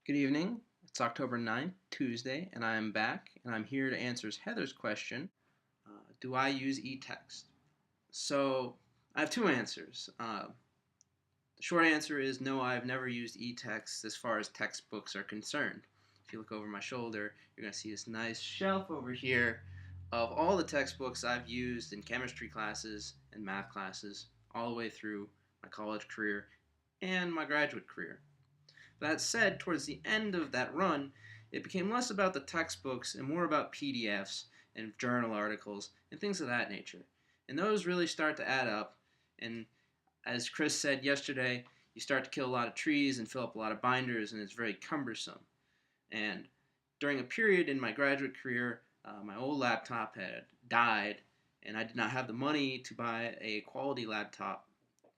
Good evening. It's October 9th, Tuesday, and I am back, and I'm here to answer Heather's question. Do I use eText? So, I have two answers. The short answer is no, I've never used eText as far as textbooks are concerned. If you look over my shoulder, you're going to see this nice shelf over here of all the textbooks I've used in chemistry classes and math classes all the way through my college career and my graduate career. That said, towards the end of that run, it became less about the textbooks and more about PDFs and journal articles and things of that nature. And those really start to add up. And as Chris said yesterday, you start to kill a lot of trees and fill up a lot of binders, and it's very cumbersome. And during a period in my graduate career, my old laptop had died, and I did not have the money to buy a quality laptop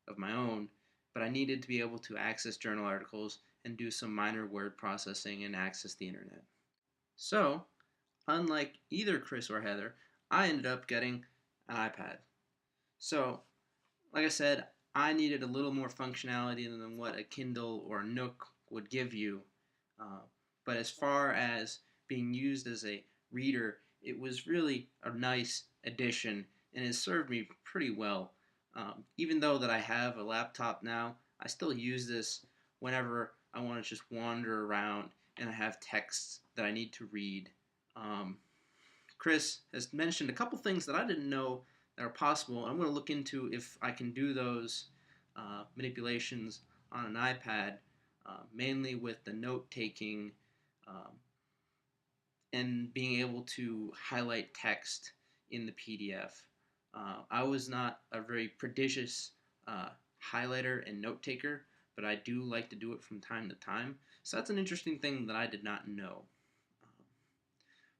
of my own, but I needed to be able to access journal articles and do some minor word processing and access the internet. So, unlike either Chris or Heather, I ended up getting an iPad. So, like I said, I needed a little more functionality than what a Kindle or a Nook would give you. Uh, but as far as being used as a reader, it was really a nice addition and it served me pretty well. Even though that I have a laptop now, I still use this whenever I want to just wander around and I have texts that I need to read. Um, Chris has mentioned a couple things that I didn't know that are possible. I'm going to look into if I can do those manipulations on an iPad, mainly with the note taking um, and being able to highlight text in the PDF. I was not a very prodigious highlighter and note taker, but I do like to do it from time to time. So that's an interesting thing that I did not know.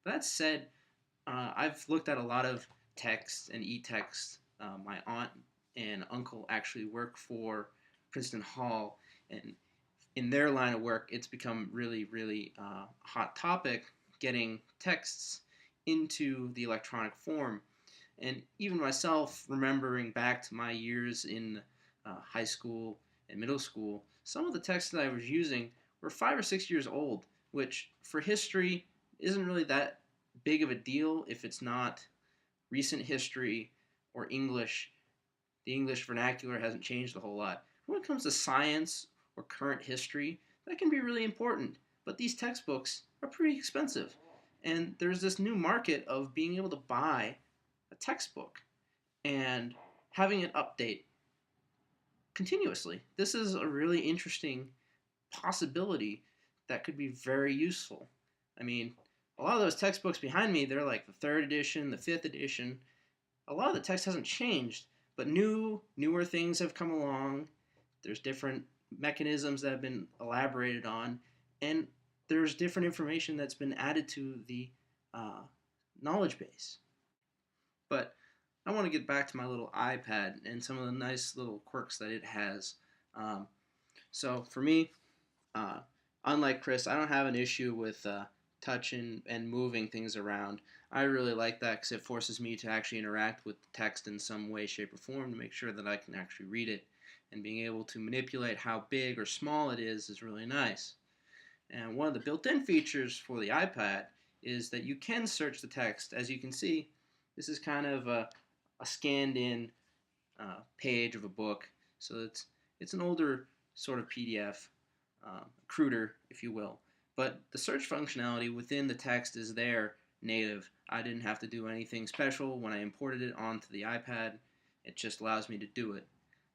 That said, I've looked at a lot of text and e-text. My aunt and uncle actually work for Princeton Hall, and in their line of work, it's become really, really hot topic getting texts into the electronic form. And even myself, remembering back to my years in high school and middle school, some of the texts that I was using were 5 or 6 years old, which for history isn't really that big of a deal if it's not recent history or English. The English vernacular hasn't changed a whole lot. When it comes to science or current history, that can be really important. But these textbooks are pretty expensive. And there's this new market of being able to buy a textbook and having it update continuously. This is a really interesting possibility that could be very useful. I mean, a lot of those textbooks behind me, they're like the third edition, the fifth edition. A lot of the text hasn't changed, but newer things have come along. There's different mechanisms that have been elaborated on, and there's different information that's been added to the knowledge base. But I want to get back to my little iPad and some of the nice little quirks that it has. Um, so for me, uh, unlike Chris, I don't have an issue with touching and moving things around. I really like that because it forces me to actually interact with the text in some way, shape, or form to make sure that I can actually read it. And being able to manipulate how big or small it is really nice. And one of the built-in features for the iPad is that you can search the text. As you can see, this is kind of a scanned-in page of a book. So it's an older sort of PDF, cruder, if you will. But the search functionality within the text is there native. I didn't have to do anything special when I imported it onto the iPad. It just allows me to do it.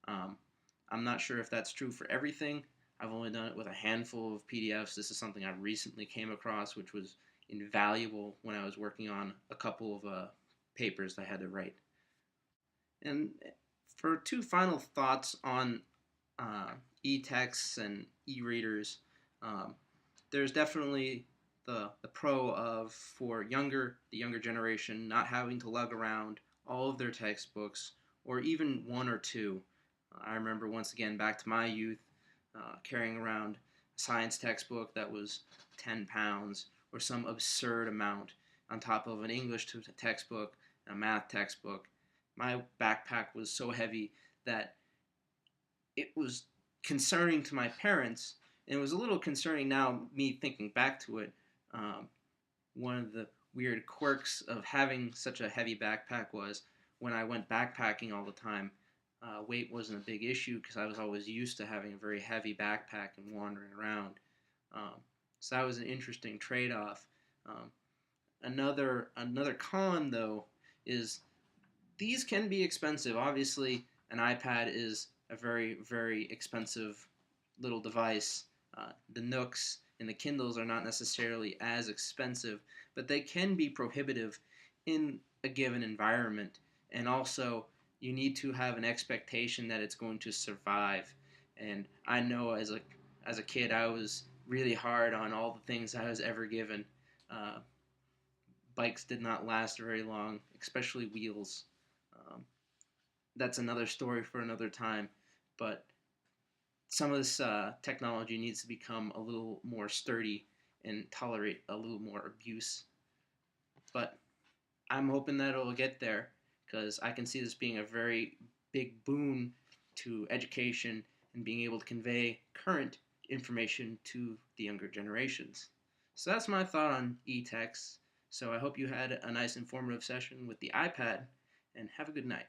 I'm not sure if that's true for everything. I've only done it with a handful of PDFs. This is something I recently came across, which was invaluable when I was working on a couple of papers I had to write. And for two final thoughts on e-texts and e-readers, um, there's definitely the pro of for the younger generation not having to lug around all of their textbooks or even one or two. I remember once again back to my youth carrying around a science textbook that was 10 pounds or some absurd amount on top of an English textbook, a math textbook. My backpack was so heavy that it was concerning to my parents And it was a little concerning now, me thinking back to it. Um, One of the weird quirks of having such a heavy backpack was when I went backpacking all the time, weight wasn't a big issue because I was always used to having a very heavy backpack and wandering around. Um, so that was an interesting trade-off. Um, another con though is these can be expensive. Obviously, an iPad is a very expensive little device. The Nooks and the Kindles are not necessarily as expensive, but they can be prohibitive in a given environment. And also, you need to have an expectation that it's going to survive. And I know as a kid, I was really hard on all the things I was ever given. Uh, Bikes did not last very long, especially wheels. Um, that's another story for another time. But some of this technology needs to become a little more sturdy and tolerate a little more abuse. But I'm hoping that it'll get there because I can see this being a very big boon to education and being able to convey current information to the younger generations. So that's my thought on e-text. So I hope you had a nice informative session with the iPad and have a good night.